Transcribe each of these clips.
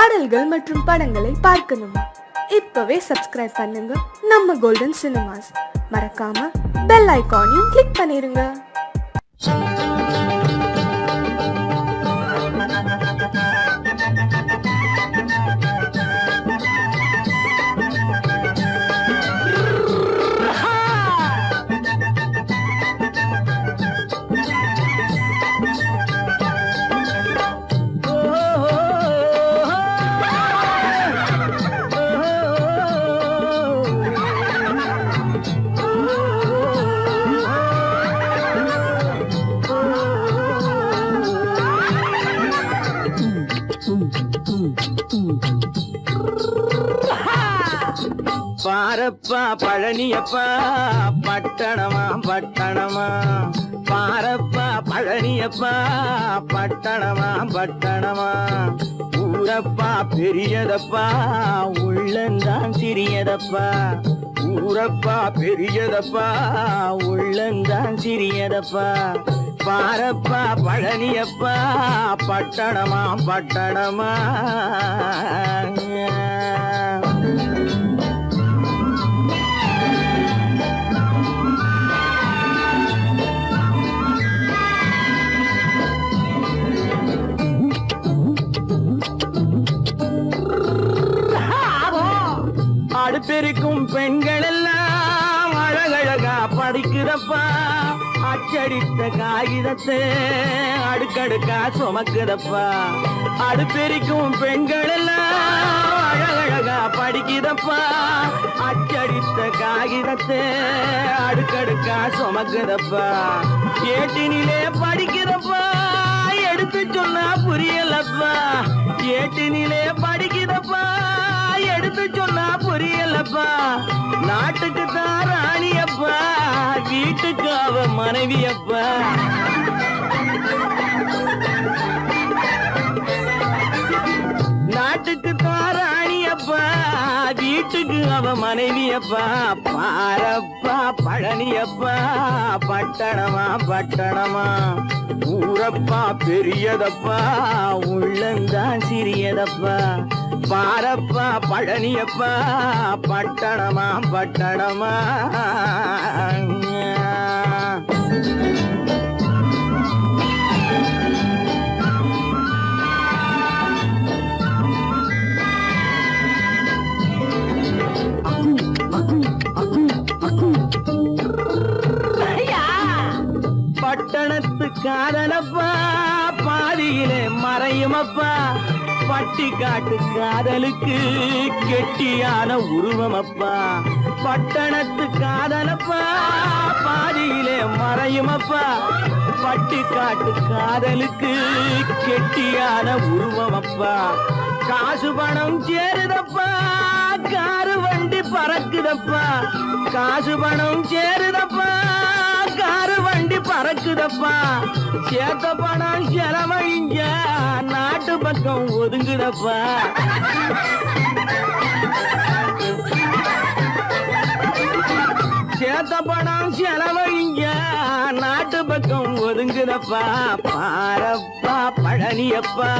பாடல்கள் மற்றும் படங்களை பார்க்கணுமா? இப்பவே சப்ஸ்கிரைப் பண்ணுங்க நம்ம கோல்டன் சினிமாஸ். மறக்காம பெல் ஐகானையும் கிளிக் பண்ணிருங்க. பாரப்பா பழனியப்பா பட்டணமா பட்டணமா, பாரப்பா பழனியப்பா பட்டணமா பட்டணமா, ஊரப்பா பெரியதப்பா உள்ளந்தான் சிறியதப்பா, ஊரப்பா பெரியதப்பா உள்ளந்தான் சிறியதப்பா, பாரப்பா பழனியப்பா பட்டணமா பட்டணமா. அடுப்பெருக்கும் பெண்கள் எல்லாம் அழகழகா படிக்கிறப்பா, அச்சடித்த காகிதத்தை அடுக்கடுக்கா சுமக்குதப்பா, அடுப்பெருக்கும் பெண்கள் எல்லாம் அழகழகா படிக்கிறப்பா, அச்சடித்த காகிதத்தை அடுக்கடுக்கா சுமக்குதப்பா, ஏட்டினிலே படிக்கிறப்பா எடுத்து சொன்னா புரியலப்பா, ஏட்டினிலே படிக்கிறப்பா எடுத்து சொன்னா புரியலப்பா, நாட்டுக்கு தான் ராணியப்பா வீட்டுக்கு அவ மனைவியப்பா, நாட்டுக்கு தான் ராணியப்பா வீட்டுக்கு அவ மனைவியப்பா, பாரப்பா பழனியப்பா பட்டணமா பட்டணமா, ஊரப்பா பெரியதப்பா உள்ளந்தான் சிறியதப்பா, பாரப்பா பழனியப்பா பட்டணமா பட்டணமா. பட்டணத்து காதலப்பா பாதியிலே மறையுமப்பா, பட்டி காட்டு காதலுக்கு கெட்டியான உருவமப்பா, பட்டணத்து காதலப்பா பாதியிலே மறையுமப்பா, பட்டி காட்டு காதலுக்கு கெட்டியான உருவமப்பா, காசு பணம் சேருதப்பா காரு வண்டி பறக்குதப்பா, காசு பணம் சேருதப்பா காரு வண்டி பறக்குதப்பா, சேத்த பணம் செலவழிஞ்ச நாட்டு பக்கம் ஒதுங்குதப்பா, சேத்த பணம் செலவழிஞ்ச நாட்டு பக்கம் ஒதுங்குதப்பா, பாரப்பா பழனியப்பா.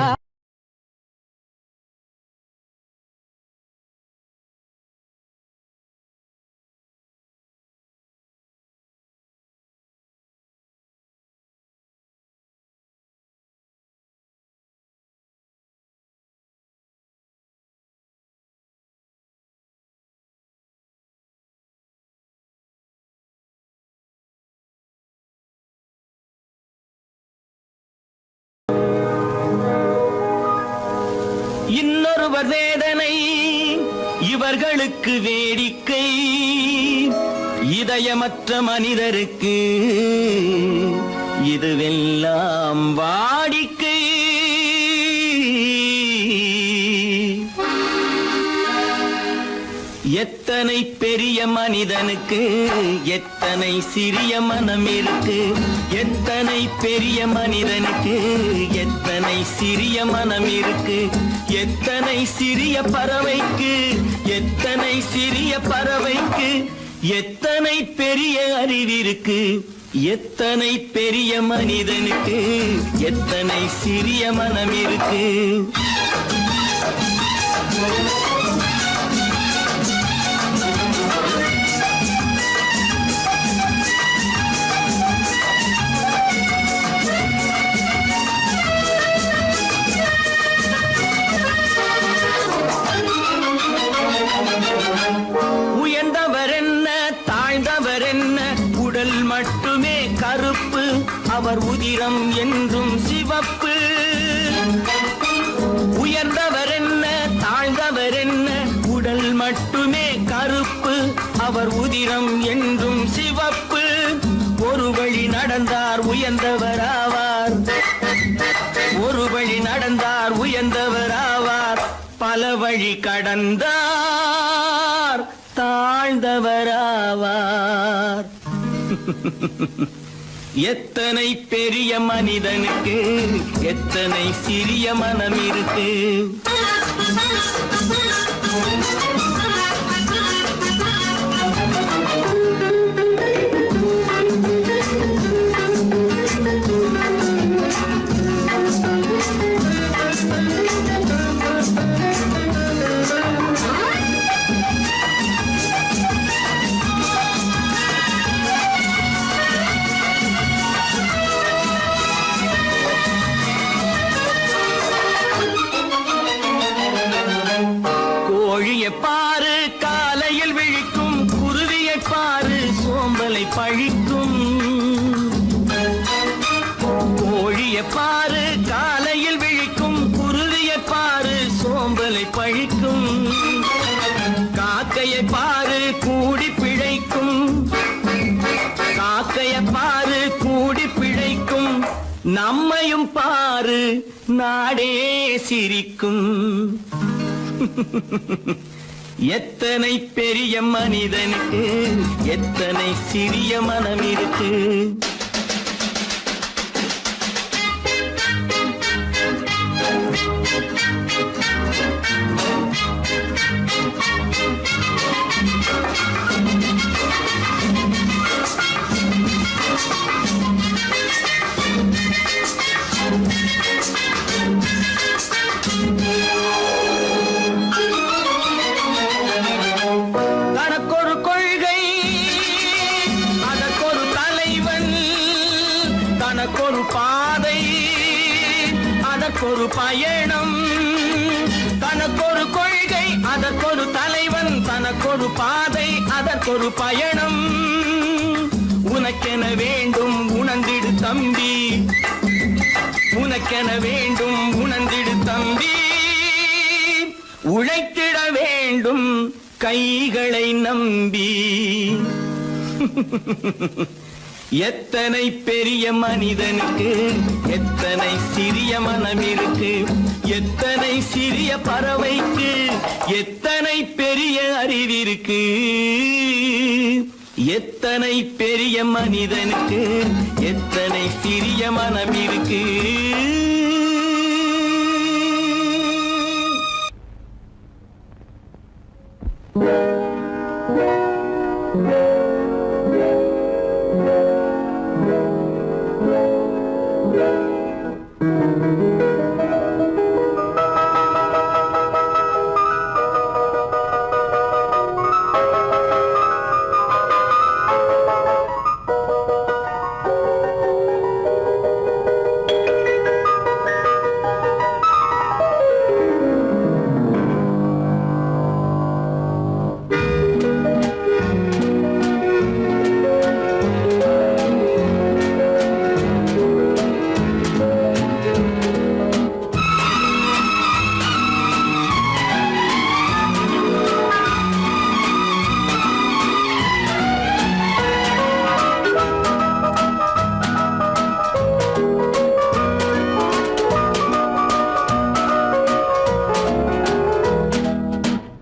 இன்னொருவர் வேதனை இவர்களுக்கு வேடிக்கை, இதயமற்ற மனிதருக்கு இதுவெல்லாம் வாடிக்கை, எத்தனை பெரிய மனிதனுக்கு எத்தனை சிறிய மனம் இருக்கு, எத்தனை பெரிய மனிதனுக்கு எத்தனை சிறிய மனம் இருக்கு, எத்தனை சிறிய பறவைக்கு எத்தனை சிறிய பறவைக்கு எத்தனை பெரிய அறிவிருக்கு, எத்தனை பெரிய மனிதனுக்கு எத்தனை சிறிய மனம் இருக்கு. உயர்ந்தவர் என்ன தாழ்ந்தவர் என்ன உடல் மட்டுமே கருப்பு அவர் உதிரம் என்றும் சிவப்பு ஒரு வழி நடந்தார் உயர்ந்தவர் ஆவார் ஒரு வழி நடந்தார் உயர்ந்தவர் ஆவார் பல வழி கடந்தார் தாழ்ந்தவர் ஆவார் எத்தனை பெரிய மனிதனுக்கு எத்தனை சிறிய மனம் இருக்கு பாரு காலையில் விழிக்கும் குருவியை பாரு சோம்பலை பழிக்கும் கோழியை பாரு காலையில் விழிக்கும் குருவியை பாரு சோம்பலை பழிக்கும் காக்கையை பாரு கூடி பிழைக்கும் காக்கையை பாரு கூடி பிழைக்கும் நம்மையும் பாரு நாடே சிரிக்கும் எத்தனை பெரிய மனிதனுக்கு எத்தனை சிறிய மனம் இருக்கு ஒரு பயணம் தனக்கொரு கொள்கை அதற்கொரு தலைவன் தனக்கொரு பாதை அதற்கொரு பயணம் உனக்கென வேண்டும் உணர்ந்திடு தம்பி உனக்கென வேண்டும் உணர்ந்திடு தம்பி உழைத்திட வேண்டும் கைகளை நம்பி எத்தனை பெரிய மனிதனுக்கு எத்தனை சிறிய மனம் இருக்கு எத்தனை சிறிய பறவைக்கு எத்தனை பெரிய அறிவிருக்கு எத்தனை பெரிய மனிதனுக்கு எத்தனை சிறிய மனம் இருக்கு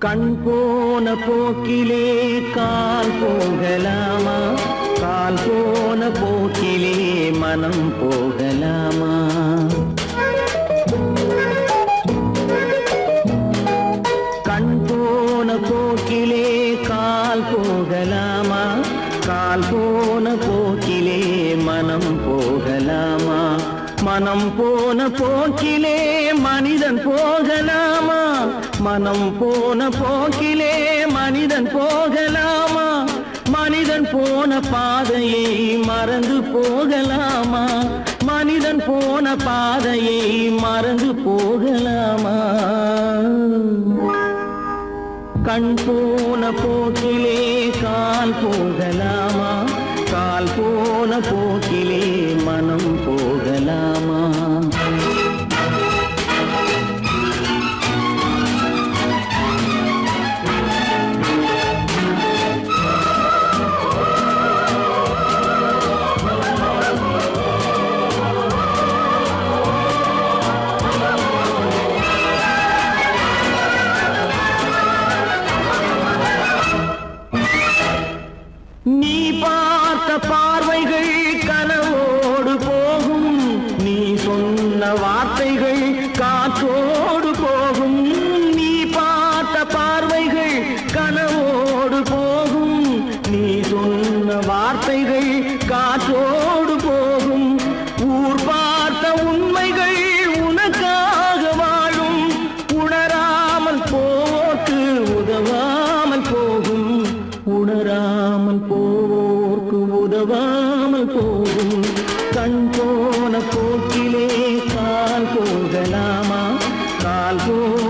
கண் போன போக்கிலே கால் போகலாமா கால் போன போக்கிலே மனம் போகலாமா கண் போன போக்கிலே கால் போகலாமா கால் போன போக்கிலே மனம் போகலாமா மனம் போன போக்கிலே மனிதன் போகலாமா மனம் போன போக்கிலே மனிதன் போகலாமா மனிதன் போன பாதையை மறந்து போகலாமா மனிதன் போன பாதையை மறந்து போகலாமா கண் போன போக்கிலே கால் போகலாமா கால் போன போக்கிலே மனம் போகலாமா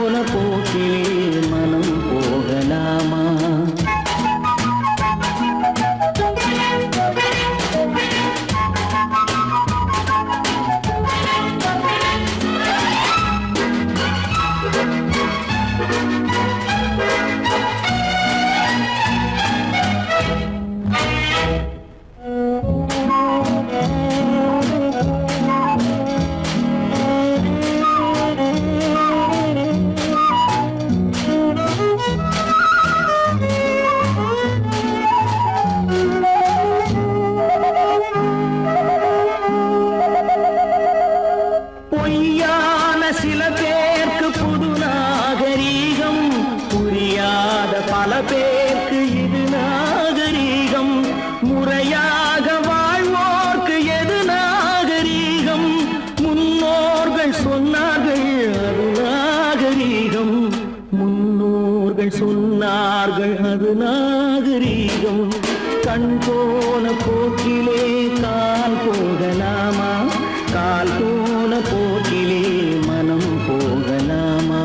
போன போக்கிலே மனம் போகலாமா? பொய்யான சில பேருக்கு புது நாகரீகம், புரியாத பல பேருக்கு இது நாகரீகம். முறையாக வாழ்வோர்க்கு எது நாகரீகம்? முன்னோர்கள் சொன்னார்கள் அது நாகரீகம். முன்னோர்கள் சொன்னார்கள் அது நாகரீகம். கண் போன போக்கிலே கால் போகலாமா? கால் போன போக்கிலே மனம் போகலாமா?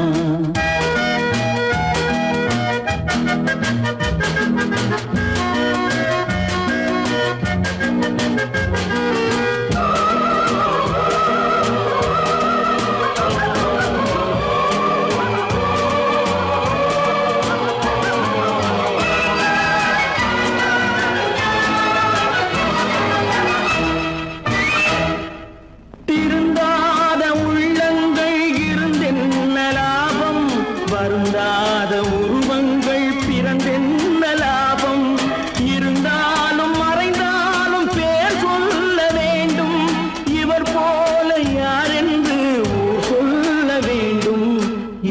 திருந்தாத உள்ளங்கள் இருந்தென்ன லாபம்? வருந்தாத உருவங்கள் பிறந்தென்ன லாபம்? இருந்தாலும் மறைந்தாலும் பேர் சொல்ல வேண்டும். இவர் போல யாரென்று ஊர் சொல்ல வேண்டும்.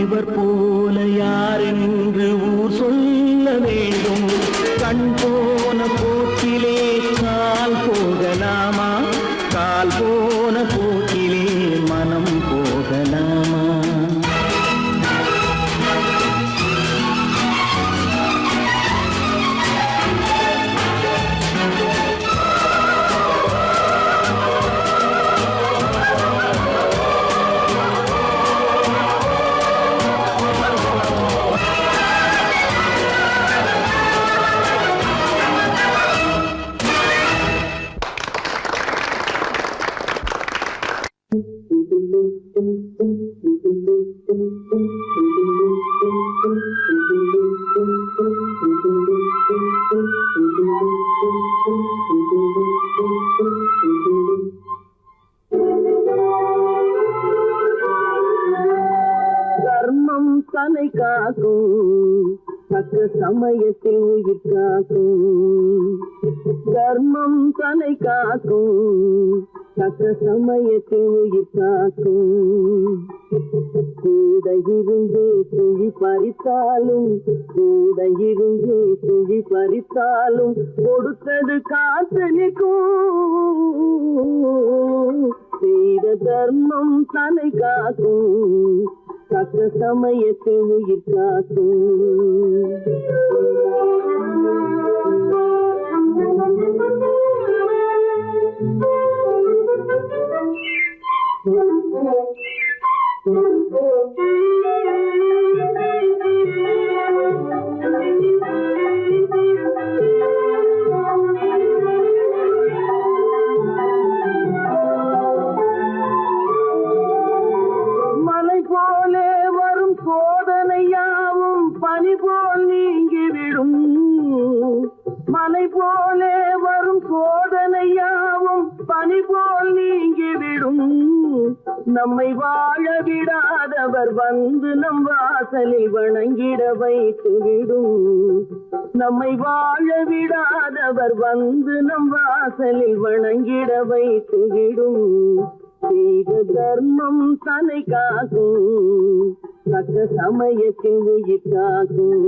இவர் போல யாரென்று ஊர் சொல்ல வேண்டும். கண் போன போக்கிலே கால் போகலாமா? கால் போன போக்கிலே மனம் போகலாமா? தர்மம் தன்னை காக்கும், தக்க சமயத்தில் உயிர் காக்கும். தர்மம் தன்னை காக்கும், தக்க சமயத்தில் உயிர் காக்கும். கூட இருந்து துழி பறித்தாலும், கூட இருந்து துழி பறித்தாலும் கொடுத்தது காத்து நிற்கும். செய்த தர்மம் தன்னை காக்கும், தக்க சமயத்தில் உயிர் காக்கும். மலை போலே வரும் சோதனையாவும் பனி போல் நீங்கிவிடும். மலை போலே வரும் சோதனையாவும் பனி போல் நீங்கிவிடும். நம்மை வாழ விடாதவர் வந்து நம் வாசலில் வணங்கிட வைத்துவிடும். நம்மை வாழ விடாதவர் வந்து நம் வாசலில் வணங்கிட வைத்துவிடும். செய்த தர்மம் தன்னை காக்கும், தக்க சமயத்தில் உயிர் காக்கும்.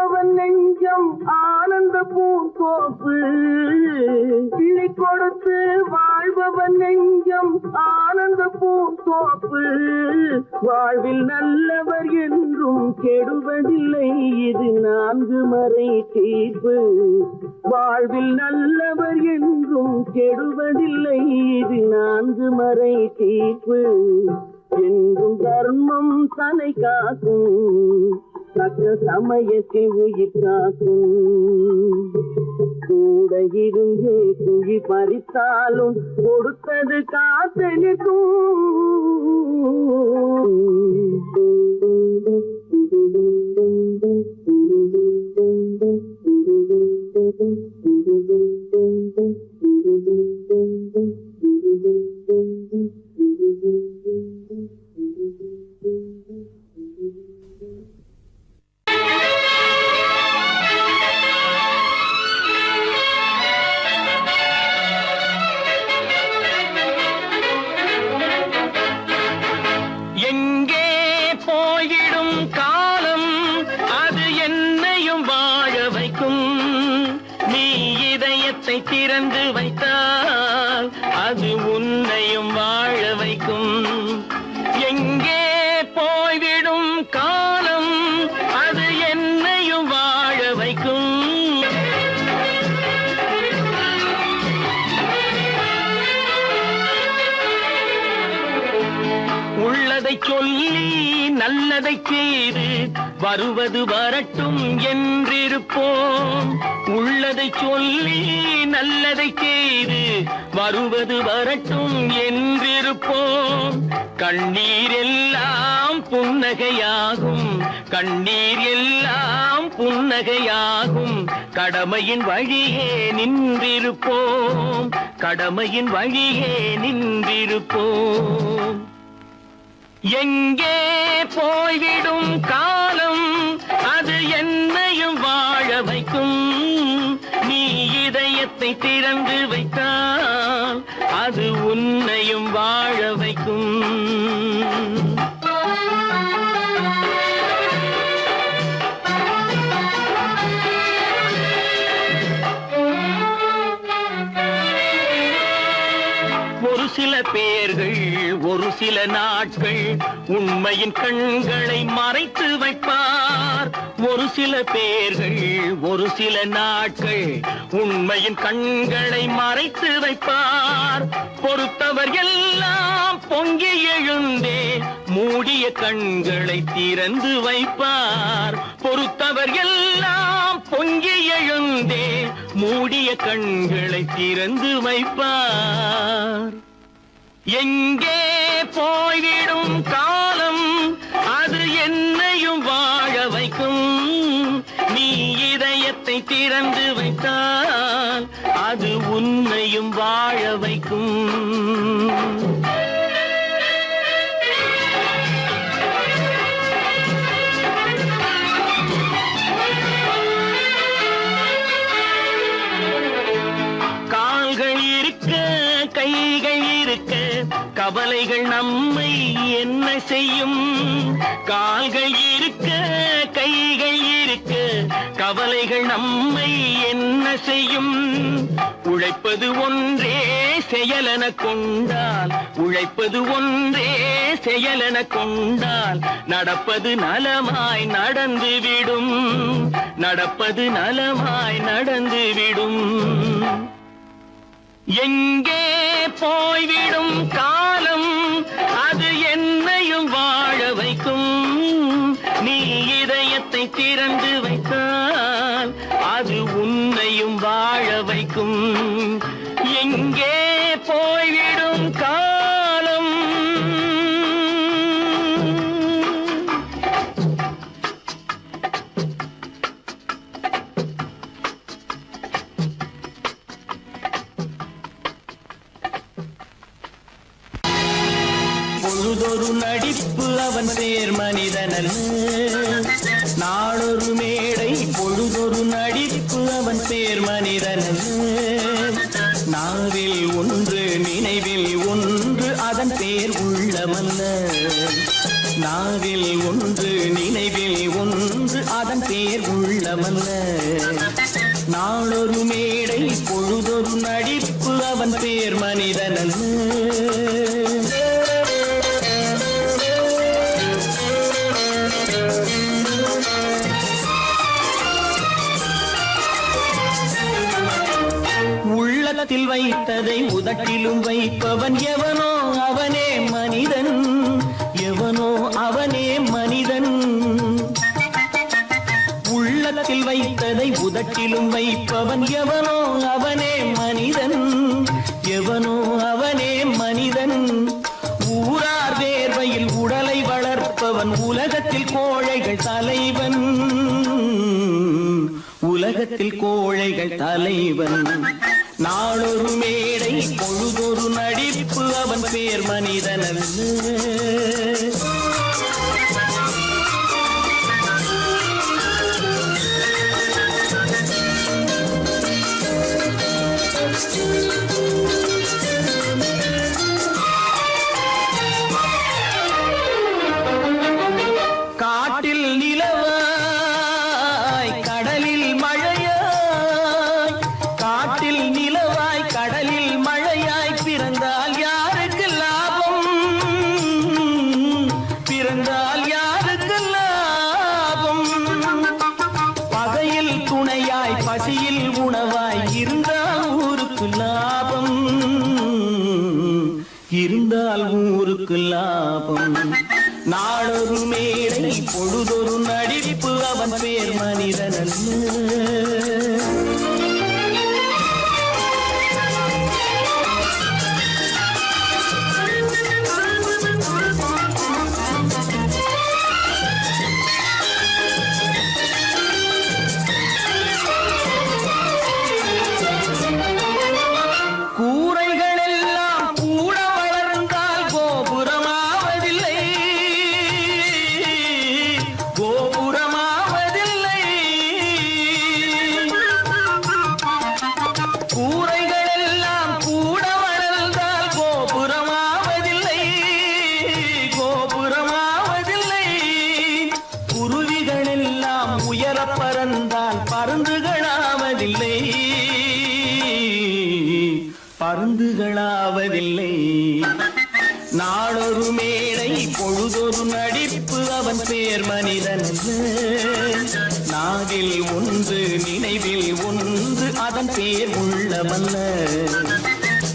வாழ்பவன் நெஞ்சம் ஆனந்த பூந்தோப்பு கிளி கொடுத்து வாழ்பவன் நெஞ்சம் ஆனந்த பூந்தோப்பு வாழ்வில் நல்லவர் என்றும் கெடுவதில்லை இது 4 மறை தீர்ப்பு வாழ்வில் நல்லவர் என்றும் கெடுவதில்லை இது 4 மறை தீர்ப்பு என்றும் தர்மம் தன்னை காக்கும் தக்க சமயத்தில் உயிர் காக்கும் கூட இருந்து குழி பறித்தாலும் கொடுத்தது காத்து நிற்கும் திறந்து வைத்தால் அது உன்னையும் வாழ வைக்கும் எங்கே போய்விடும் காலம் அது என்னையும் வாழ வைக்கும் உள்ளதை சொல்லி நல்லதை செய்து வருவது வரட்டும் என்றிருப்போம் உள்ளதை சொல்லி நல்லதை செய்து வருவது வரட்டும் என்றிருப்போம் கண்ணீர் எல்லாம் புன்னகையாகும் கண்ணீர் எல்லாம் புன்னகையாகும் கடமையின் வழியே நின்றிருப்போம் கடமையின் வழியே நின்றிருப்போம் எங்கே போய்விடும் காலம் அது என்னையும் வாழ வைக்கும் நீ இதயத்தை திறந்து வைத்தால் அது உன்னையும் வாழ வைக்கும் ஒரு சில பேர்கள் ஒரு சில நாட்கள் உண்மையின் கண்களை மறைத்து வைப்பார் ஒரு சில பேர்கள் ஒரு சில நாட்கள் உண்மையின் கண்களை மறைத்து வைப்பார் பொறுத்தவர் எல்லாம் பொங்கி எழுந்தே மூடிய கண்களை திறந்து வைப்பார் பொறுத்தவர் எல்லாம் பொங்கி எழுந்தே மூடிய கண்களை திறந்து வைப்பார் எங்கே போய்விடும் காலம் அது என்னையும் வாழ வைக்கும் நீ இதயத்தை திறந்து வைத்தால் அது உன்னையும் வாழ வைக்கும் கால்கள் இருக்க கைகள் இருக்க கவலைகள் நம்மை என்ன செய்யும் கால்கள் இருக்க கைகள் இருக்க கவலைகள் நம்மை என்ன செய்யும் உழைப்பது ஒன்றே செயலென கொண்டால் உழைப்பது ஒன்றே செயலென கொண்டால் நடப்பது நலமாய் நடந்துவிடும் நடப்பது நலமாய் நடந்துவிடும் எங்கே போய்விடும் காலம் அது என்னையும் வாழ வைக்கும் நீ இதயத்தை திறந்து வைத்தால் அது உன்னையும் வாழ வைக்கும் எங்கே போய்விடும் காலம் பொழுதொரு நடிப்பு அவன் சேர் மனிதனல்ல நாளொரு மேடை பொழுதொரு நடிப்பு அவன் சேர் மனிதனல்ல நாவில் ஒன்று நினைவில் ஒன்று அதன் பேர் உள்ளமல்ல நாவில் ஒன்று நினைவில் ஒன்று அதன் பேர் பேர் உள்ளமல்ல. நாளொரு மேடை பொழுதொரு நடிப்பு அவன் பேர் மனிதனல்ல. உள்ளத்தில் வைத்ததை உதட்டிலும் வைப்பவன் எவனோ அவனே மனிதன், எவனோ அவனே மனிதன். உள்ளத்தில் வைத்ததை உதட்டிலும் வைப்பவன் எவனோ அவனே மனிதன், எவனோ அவனே மனிதன். ஊரார் வேர்வையில் உடலை வளர்ப்பவன் உலகத்தில் கோழைகள் தலைவன், உலகத்தில் கோழைகள் தலைவன். நாளொரு மேடை பொழுதொரு நடிப்பு அவன் பேர் மனிதனல்ல. காட்டில் நிலவாய் கடலில் மழையாய், காட்டில் நிலவாய் கடலில் மழையாய் பிறந்தால் யாருக்கு லாபம், பிறந்தால் யாருக்கு லாபம். பகையில் துணையாய் பசியில் உணவாய் இருந்தால் ஊருக்கு லாபம், இருந்தால் ஊருக்கு லாபம். நாளொரு மேடை பொழுதொரு நடிப்பு அவன் பேர் மனிதனல்ல. பறந்தால் பருந்துகளாவதில்லை, பருந்துகளாவதில்லை. நாளொரு மேடை பொழுதொரு நடிப்பு அவன் பேர் மனிதனல்ல. நாவில் ஒன்று நினைவில் ஒன்று அதன் பேர் உள்ளமல்ல.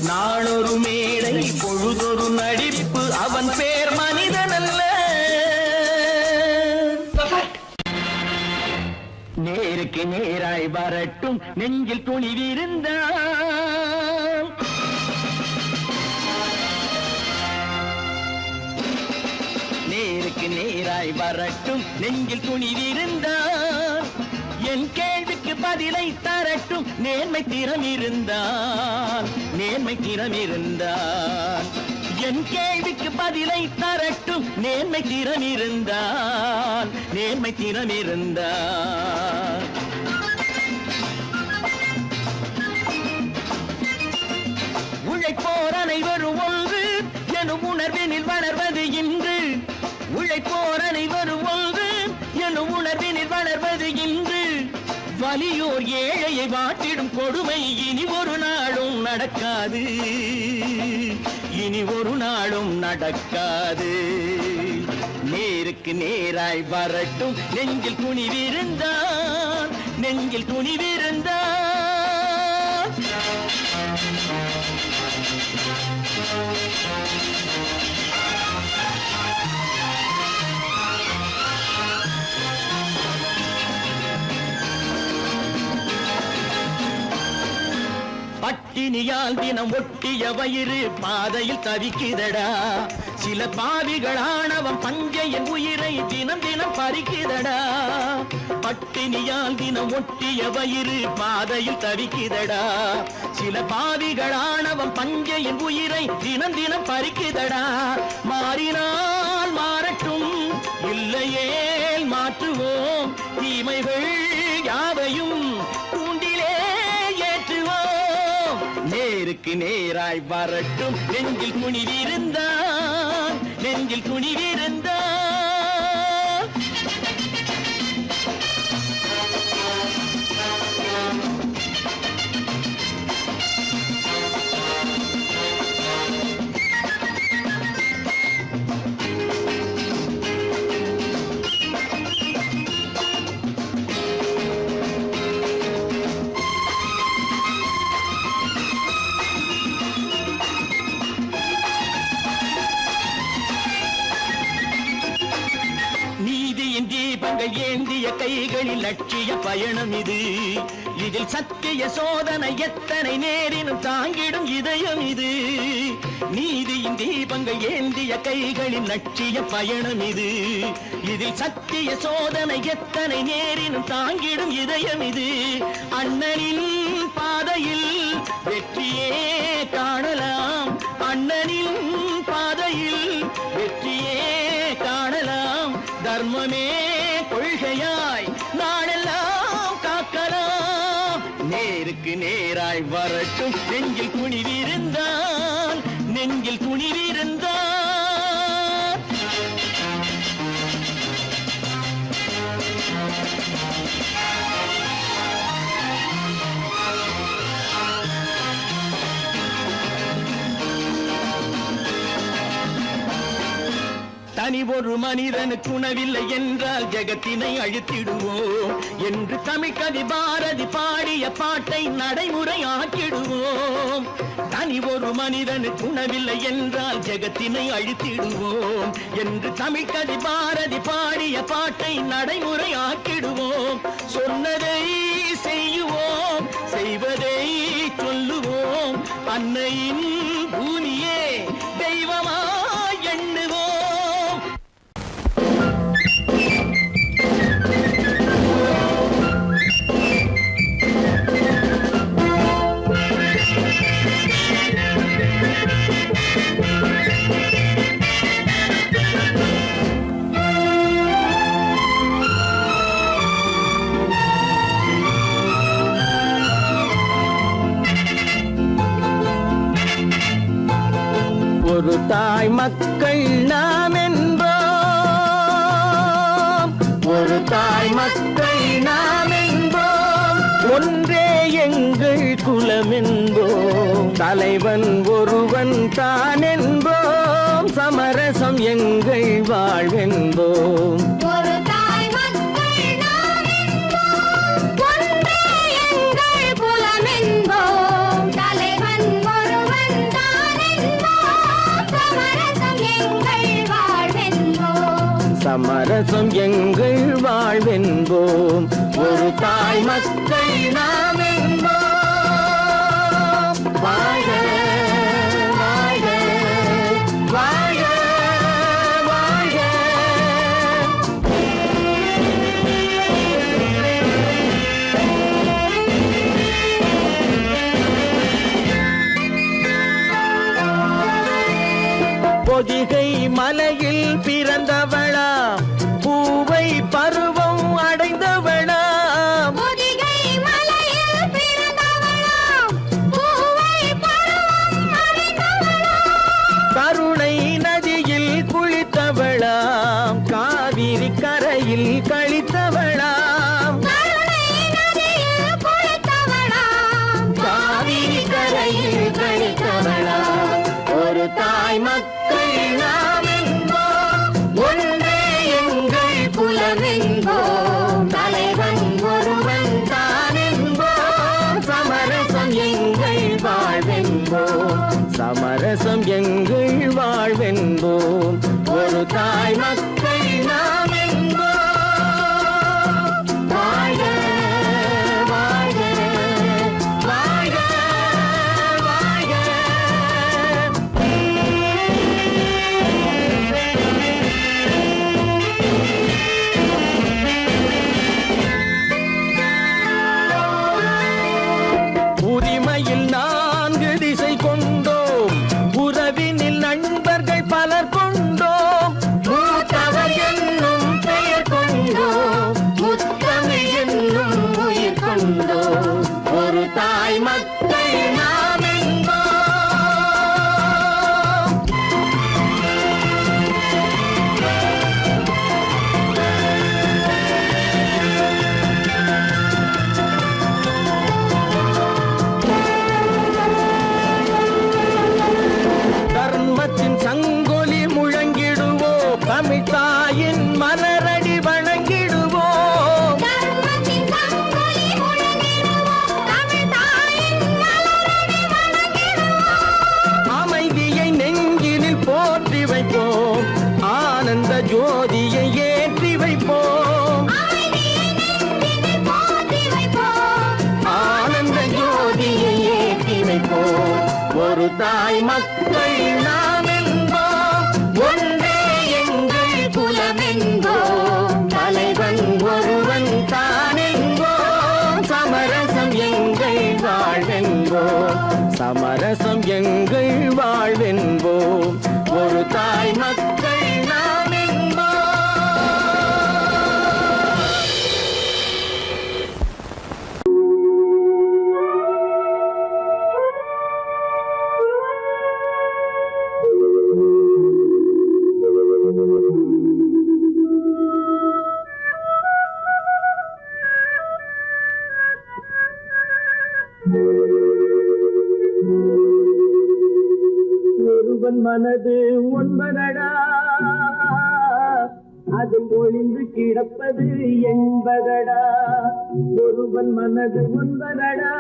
நாளொரு மேடை பொழுதொரு நடிப்பு அவன் பேர் மனிதனல்ல. நேருக்கு நேராய் வரட்டும் நெஞ்சில் துணிவிருந்தால், நேருக்கு நேராய் வரட்டும் நெஞ்சில் துணிவிருந்தால், என் கேள்விக்கு பதிலை தரட்டும் நேர்மை திறம் இருந்தால், நேர்மை திறம் இருந்தால். என் கேள்விக்கு பதிலை தரட்டும் நேர்மை திறம் இருந்தால், நேர்மை திறம் இருந்தால். உழைப்போர் அனைவரும் ஒன்று எனும் உணர்வினில் வளர்வது இன்று, உழைப்போர் அனைவரும் ஒன்று எனும் உணர்வினில் வளர்வது இன்று. வலியோர் ஏழையை வாட்டிடும் கொடுமை இனி ஒரு நாளும் நடக்காது, இனி ஒரு நாளும் நடக்காது. நேருக்கு நேராய் வரட்டும் நெஞ்சில் துணிவிருந்தால், நெஞ்சில் துணிவிருந்தால். பட்டினியால் தினம் ஒட்டிய வயிறு பாதையில் தவிக்குதடா, சில பாவிகளானவன் பஞ்சையின் உயிரை தினம் தினம் பறிக்குதடா. பட்டினியால் தினம் ஒட்டிய வயிறு பாதையில் தவிக்குதடா, சில பாவிகளானவன் பஞ்சையின் உயிரை தினம் தினம் பறிக்குதடா. மாறினால் மாறட்டும் இல்லையேல் மாற்றுவோம், தீமைகள் யாவையும் கூண்டிலே ஏற்றுவோம். நேருக்கு நேராய் வரட்டும் நெஞ்சில் துணிவிருந்தான், நெஞ்சில் துணிவிருந்தான். கைகளில் லட்சிய பயணம் இது. இதில் சத்திய சோதனை எத்தனை நேரினும் தாங்கிடும் இதயம் இது. நீதியின் தீபங்கள் ஏந்திய கைகளின் லட்சிய பயணம் இது. இதில் சத்திய சோதனை எத்தனை நேரினும் தாங்கிடும் இதயம் இது. அண்ணனின் பாதையில் வெற்றியே காணலாம், அண்ணனின் பாதையில் வெற்றியே காணலாம். தர்மமே கொள்கையாய் நாடெல்லாம் காக்கலாம். நேருக்கு நேராய் வரட்டும் நெஞ்சில் துணிவிருந்தால், நெஞ்சில் துணிவிருந்தால். தனி ஒரு மனிதனுக்கு உணவில்லை என்றால் ஜெகத்தினை அழித்திடுவோம் என்று தமிழ்கவி பாரதி பாடிய பாட்டை நடைமுறையாக்கிடுவோம். தனி ஒரு மனிதனுக்கு உணவில்லை என்றால் ஜெகத்தினை அழித்திடுவோம் என்று தமிழ்கவி பாரதி பாடிய பாட்டை நடைமுறையாக்கிடுவோம். சொன்னதை செய்யுவோம், செய்வதை சொல்லுவோம். அன்னையின் பூமியே தெய்வமா எண்ணுவோம். ஒரு தாய் மக்கள் நாம் என்போம், ஒரு தாய் மக்கள் நாம் என்போம். ஒன்றே எங்கள் குலம் என்போம், தலைவன் ஒருவன் தான் என்போம். சமரசம் எங்கள் வாழ்வென்போம். சமரசம் எங்கள் வாழ்வென்போம். ஒரு தாய் மக்கள் நாம் என்போம். வாழ்க வாழ்க வாழ்க வாழ்க. பொதிகை மலையில் பிறந்தவளா, பூவை பருவம் அடைந்தவளா, பொதிகை தாய் மக்கள் நாம் என்போம், ஒன்றே எங்கள் குலம் என்போம், தலைவன் ஒருவன் தான் என்போம், சமரசம் எங்கள் வாழ்வென்போம், சமரசம் எங்கள் வாழ்வென்போம், ஒரு தாய் மக்கள் நாம் என்போம். ஒருவன் மனது ஒன்பதடா, அதில் ஒளிந்து கிடப்பது என்பதடா. ஒருவன் மனது ஒன்பதடா,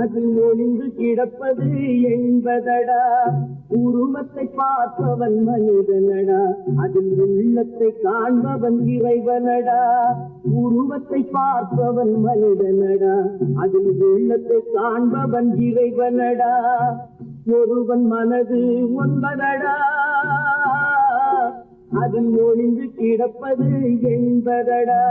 அதில் ஒளிந்து கிடப்பது என்பதடா. உருவத்தை பார்ப்பவன் மனிதனடா, அதில் உள்ளத்தை காண்பவன் இறைவனடா. உருவத்தை பார்ப்பவன் மனிதனடா, அதில் உள்ளத்தை காண்பவன் இறைவனடா. ஒருவன் மனது ஒன்பதடா, அதில் ஒளிந்து கிடப்பது என்பதடா.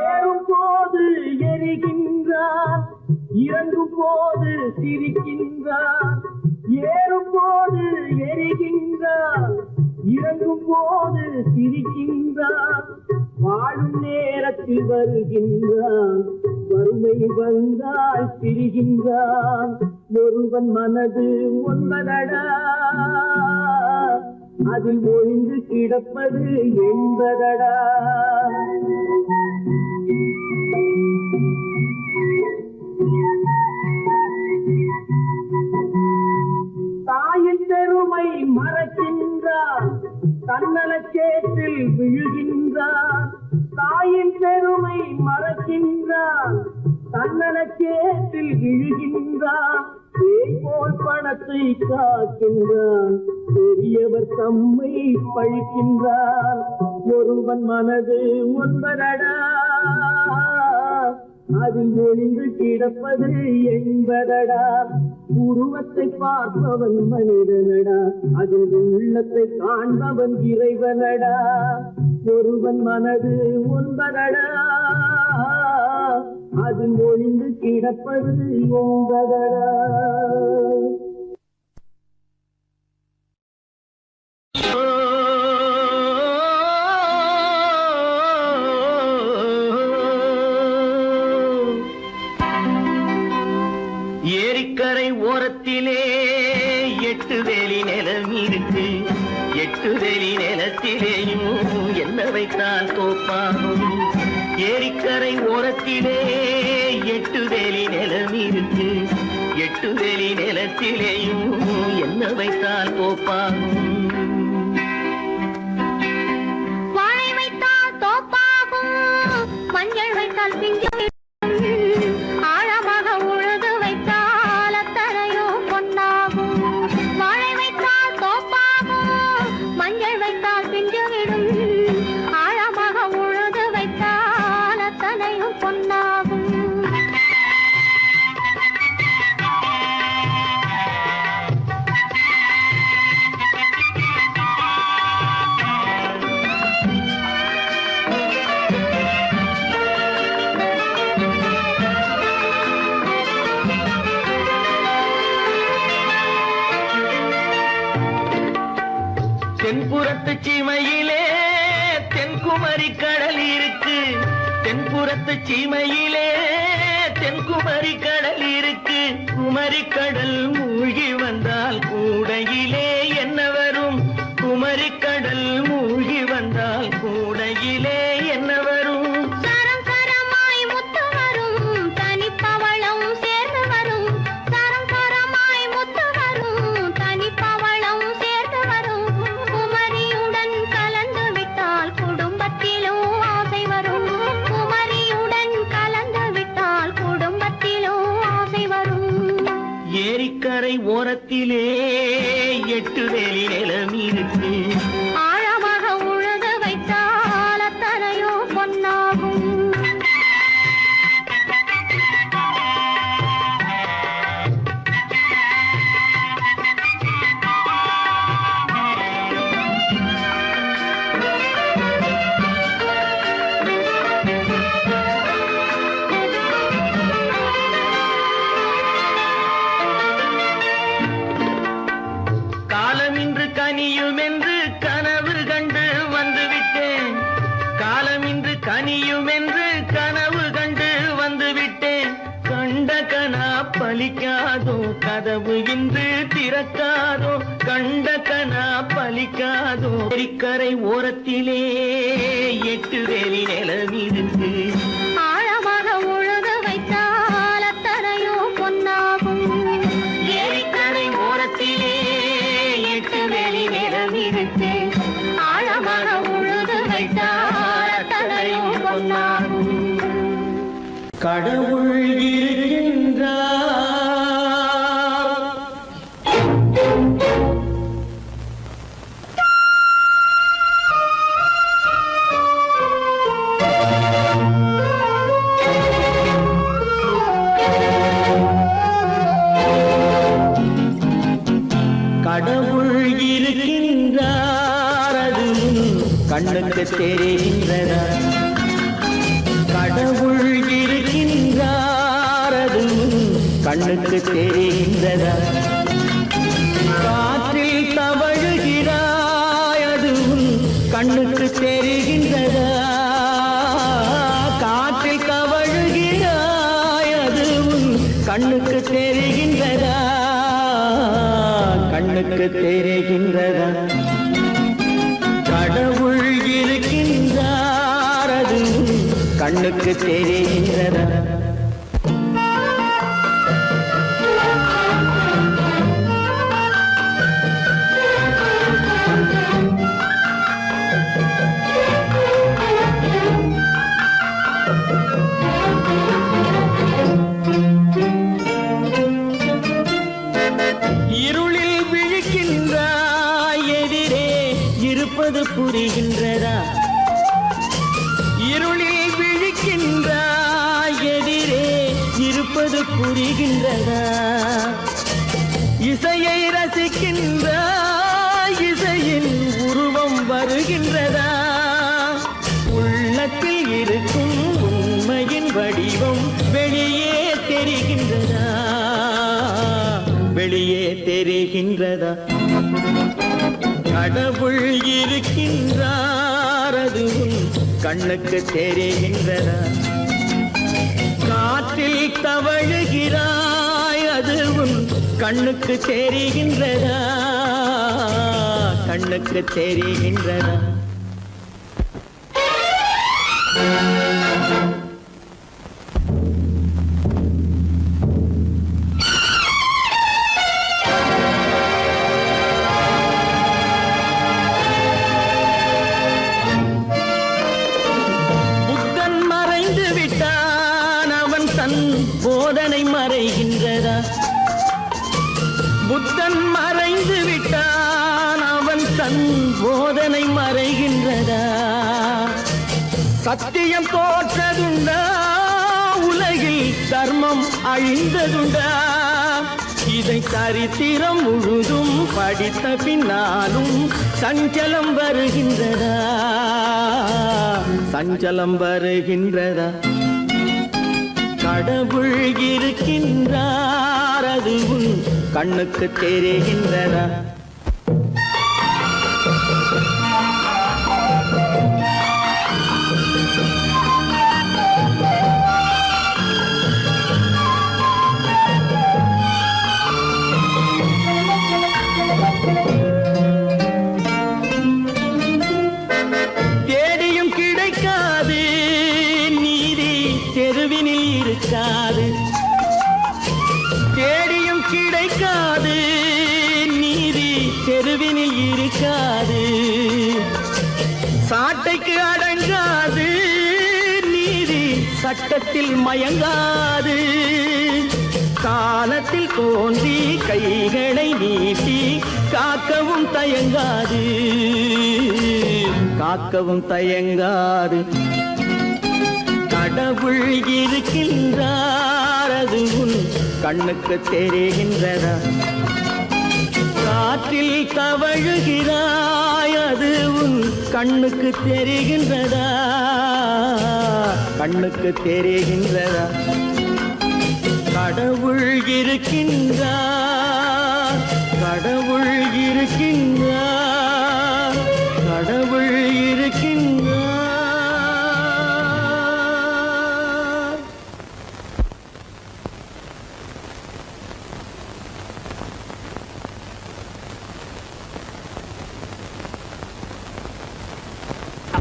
ஏறும் போது எரிகின்றான், இறங்கும் போது சிரிக்கின்றான். ஏறும் போது எரிகின்றான், இறங்கும் போது சிரிக்கின்றான். வாழும் நேரத்தில் வருகின்றான், வறுமை வந்தால் பிரிகின்றான். ஒருவன் மனது ஒன்பதடா, அதில் ஒளிந்து கிடப்பது என்பதடா. தாயின் பெருமை மறக்கின்றான், தன்னலச்சேற்றில் விழுகின்றான். தாயின் பெருமை மறக்கின்றான், தன்னலச்சேற்றில் விழுகின்றான். போல் பணத்தை காக்கின்றான், பெரியவர் தம்மை பழிக்கின்றான். ஒருவன் மனது ஒன்பதடா, அதில் ஒளிந்து கிடப்பது என்பதடா. உருவத்தை பார்ப்பவன் மனிதனடா, அதில் உள்ளத்தை காண்பவன் இறைவனடா. ஒருவன் மனது ஒன்பதடா, அதில் ஒளிந்து கிடப்பது என்பதடா. ஏரிக்கரை ஓரத்திலே 8 வேலி நிலம் இருக்கு, 8 வேலி நிலத்திலேயும் என்ன வைத்தால் தோப்பாகும். ஏரிக்கரை ஓரத்திலே 8 வேலி நிலம் இருக்கு, 8 வேலி நிலத்திலேயும் என்ன வைத்தால் தோப்பாகும். வாழை வைத்தால் தோப்பாகும், மஞ்சள் வைத்தால் பிஞ்சு, ஆழமாக உழுது வைத்தால் அத்தனையோ பொன்னாகும். வாழை வைத்தால் தோப்பாகும், மஞ்சள் வைத்தால் பிஞ்சு விடும், ஆழமாக உழுது வைத்தால் அத்தனையோ பொன்னாகும். தென்புறத்து சீமையிலே தென்குமரி கடல் இருக்கு, தென்புறத்து சீமையிலே தென்குமரி கடல் இருக்கு. குமரி கடல் மூழ்கி வந்தால் கூடையிலே என்ன வரும், குமரி கடல் மூழ்கி வந்தால் கூடையிலே என்ன வரும். சரம் சரமாய் முத்து வரும், தனிப்பவளம் சேர்ந்து வரும். சரம் சரமாய் முத்து வரும், தனிப்பவளம் சேர்ந்து வரும். குமரியுடன் கலந்து விட்டால் குடும்பத்திலும் ஆசை வரும். குமரியுடன் கலந்து விட்டால் குடும்பத்திலும் ஆசை வரும். ஏரிக்கரை ஓர ஓரத்திலே 8 வேலி நிலம் இருக்கு. ஆழமாக உழுது வைத்தால் அத்தனையோ பொன்னாகும். காலம் இன்று கனியும் என்று கனவு கண்டு வந்துவிட்டேன். காலம் இன்று கனியும் என்று கனவு கண்டு வந்துவிட்டேன். கண்ட கனா பலிக்காதோ, கதவு இன்று திறக்காதோ. கண்ட கனா பலிக்காதோ. கரை ஓரத்திலே 8 வேலி நிலம் இருக்கு. ஆழமாக உழுது வைத்தால் அத்தனையோ பொன்னாகும். ஏரிக்கரை ஓரத்திலே 8 வேலி நிலம் இருக்கு. ஆழமாக உழுது வைத்தால் அத்தனையோ பொன்னாகும். கடவுள் இருக்கின்றார். கடவுள் இருக்கின்றார், அது கண்ணுக்கு தெரிகின்றதா? கடவுள் இருக்கின்றார், அது கண்ணுக்கு தெரிகின்றதா? காற்றில் தவழுகிறாய், அது கண்ணுக்கு தெரிகின்றதா? காற்றில் தவழுகிறாய், அது கண்ணுக்கு தெரிகின்றதா? கண்ணுக்கு தெரிகின்றதா? கடவுள் இருக்கின்றார், அது கண்ணுக்கு தெரிகின்றதா? இருளில் விழிக்கின்றாய், எதிரே இருப்பது புரிகின்றதா? இருளில் விழிக்கின்றாய், எதிரே இருப்பது புரிகின்றதா? இசையை ரசிக்கின்றாய், இசையின் உருவம் வருகின்றதா? உள்ளத்தில் இருக்கும் உண்மையின் வடிவம் வெளியே தெரிகின்றதா? வெளியே தெரிகின்றதா? கடவுள் இருக்கின்றார், அது கண்ணுக்கு தெரிகின்றதா? காற்றில் தவழுகிறாய், அது கண்ணுக்கு தெரிகின்றதா? கண்ணுக்கு தெரிகின்றதா? போதனை மறைகின்றதா? புத்தன் மறைந்து விட்டான், அவன் தன் போதனை மறைகின்றதா? சத்தியம் தோற்றதுண்டா? உலகில் தர்மம் அழிந்ததுண்டா? இதை சரித்திரம் முழுதும் படித்த பின்னாலும் சஞ்சலம் வருகின்றதா? சஞ்சலம் வருகின்றதா? கடவுள் இருக்கின்றார், அது கண்ணுக்கு தெரிகின்றதா? தேடியும் கிடைக்காது நீதி, தெருவினில் இருக்காது. தேடியும் கிடைக்காது நீதி, தெருவினில் இருக்காது. சாட்டைக்கு அடங்காது நீதி, சட்டத்தில் மயங்காது. காலத்தில் தோன்றி கைகளை நீட்டி காக்கவும் தயங்காது, காக்கவும் தயங்காது. கடவுள் இருக்கின்றார், அது உன் கண்ணுக்கு தெரிகின்றதா? காற்றில் தவழுகிறாய், அது உன் கண்ணுக்கு தெரிகின்றதா? கண்ணுக்கு தெரிகின்றதா? கடவுள் இருக்கின்றார், கடவுள் இருக்கின்றார், கடவுள் இருக்கின்றார்.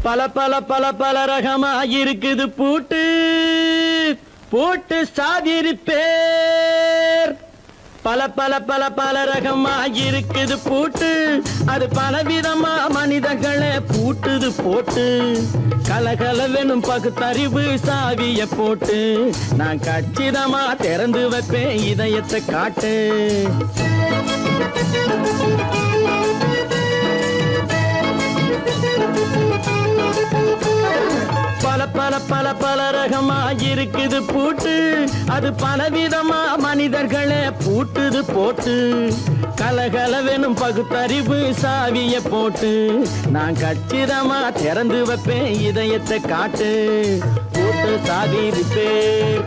பல பல பல பல ரகமா இருக்குது பூட்டு, பூட்டு சாதிரி பேர். பல பல பல பல ரகமா இருக்குது பூட்டு, அது பலவிதமா மனிதர்களை பூட்டுது போட்டு. கலகலவெனும் பகுத்தறிவு சாவிய போட்டு நான் கச்சிதமா திறந்து வைப்பேன் இதயத்தை காட்டு. பல பல பல பல ரகமா இருக்குது பூட்டு, அது பலவிதமா மனிதர்களை பூட்டுது போட்டு. கலகலவெனும் பகுத்தறிவு சாவிய போட்டு நான் கச்சிதமா திறந்து வைப்பேன் இதயத்தை காட்டு. பூட்டு சாவி பேர்.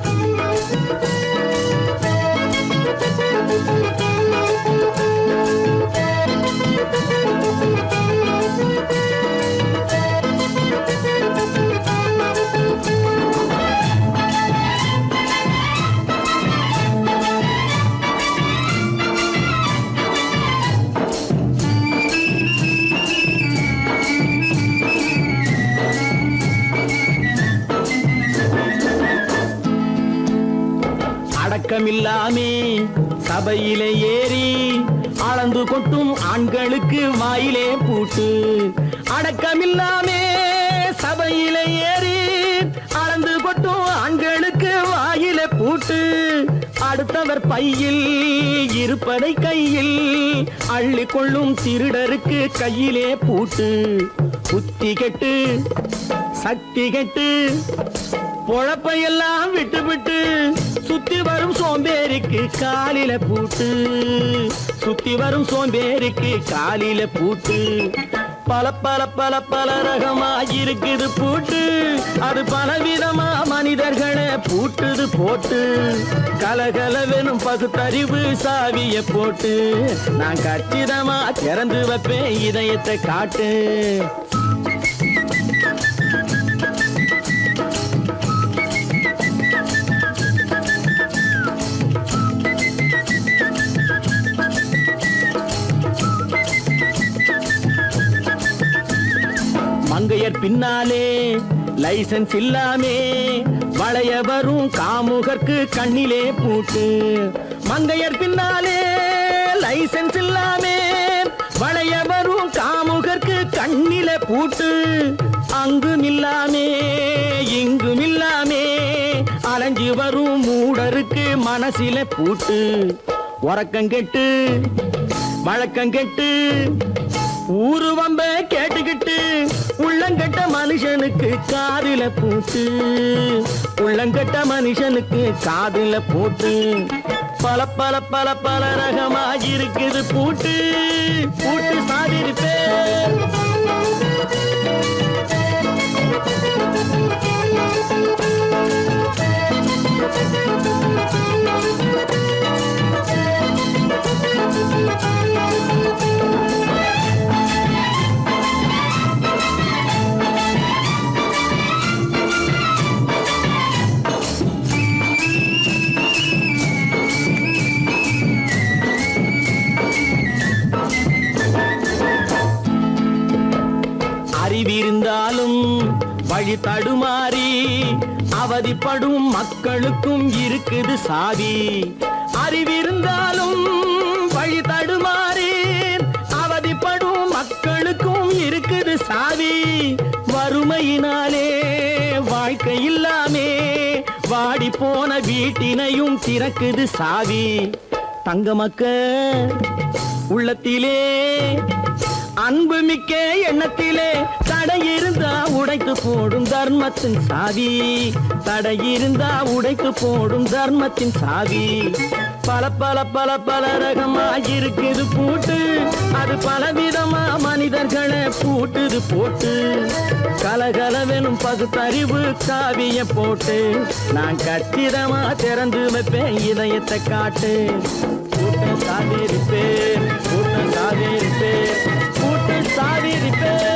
அடக்கமில்லாமே சபையிலே ஏறி அளந்து கொட்டும் ஆண்களுக்கு வாயிலே பூட்டு. அடக்கமில்லாமே சபையிலே ஏறி அளந்து கொட்டும் ஆண்களுக்கு வாயிலே பூட்டு. அடுத்தவர் பையில் இருப்பதை கையில் அள்ளி கொள்ளும் திருடருக்கு கையிலே பூட்டு. புத்தி கெட்டு சக்தி கெட்டு பொழப்பையெல்லாம் விட்டு விட்டு சுத்தி வரும் சோம்பேறிக்கு காலில பூட்டு, சுத்தி வரும் சோம்பேறிக்கு காலில பூட்டு. பல பல பல பல ரகமா இருக்குது பூட்டு, அது பலவிதமா மனிதர்களை பூட்டுது போட்டு. கலகலவெனும் பகுத்தறிவு சாவிய போட்டு நான் கச்சிதமா திறந்து வைப்பேன் இதயத்தை காட்டு. மங்கையர் பின்னாலே லைசன்ஸ் இல்லாமே வளைய வரும் காமுகர்க்கு கண்ணிலே பூட்டு. மங்கையர் பின்னாலே லைசன்ஸ் இல்லாமே வளைய வரும் காமுகர்க்கு கண்ணிலே பூட்டு. அங்கும் இல்லாமே இங்கும் இல்லாமே அலைஞ்சு வரும் மூடருக்கு மனசில பூட்டு. உறக்கங்கெட்டு வழக்கங்கெட்டு ஊரு வம்ப கேட்டுக்கிட்டு உள்ளங்கட்ட மனுஷனுக்கு காதில பூட்டு, உள்ளங்கட்ட மனுஷனுக்கு காதில பூட்டு. பல பல பல பல ரகமா இருக்குது பூட்டு, பூட்டு சாதிரி பேர். அறிவிருந்தாலும் வழி தடுமாறி அவதிப்படும் மக்களுக்கும் இருக்குது சாவி. அறிவிருந்தாலும் வழி தடுமாறி அவதிப்படும் மக்களுக்கும் இருக்குது சாவி. வறுமையினாலே வாழ்க்கை இல்லாமே வாடி போன வீட்டினையும் திறக்குது சாவி தங்கமக்க உள்ளத்திலே அன்பு மிக்க எண்ணத்திலே தடை இருந்தா உடைத்து போடும் தர்மத்தின் சாவி தடை இருந்தா உடைத்து போடும் தர்மத்தின் சாவி பல பல பல பல ரகமா இருக்குது பூட்டு அது பலவிதமா மனிதர்களை பூட்டுது போட்டு கலகலவெனும் பகுத்தறிவு காவிய போட்டு நான் கச்சிதமா திறந்து வைப்பேன் இதயத்தை காட்டு கூட்டம் சாதிருப்பேன் கூட்டம் சாதிருப்பேன் கூட்டம் சாதிருப்பேன்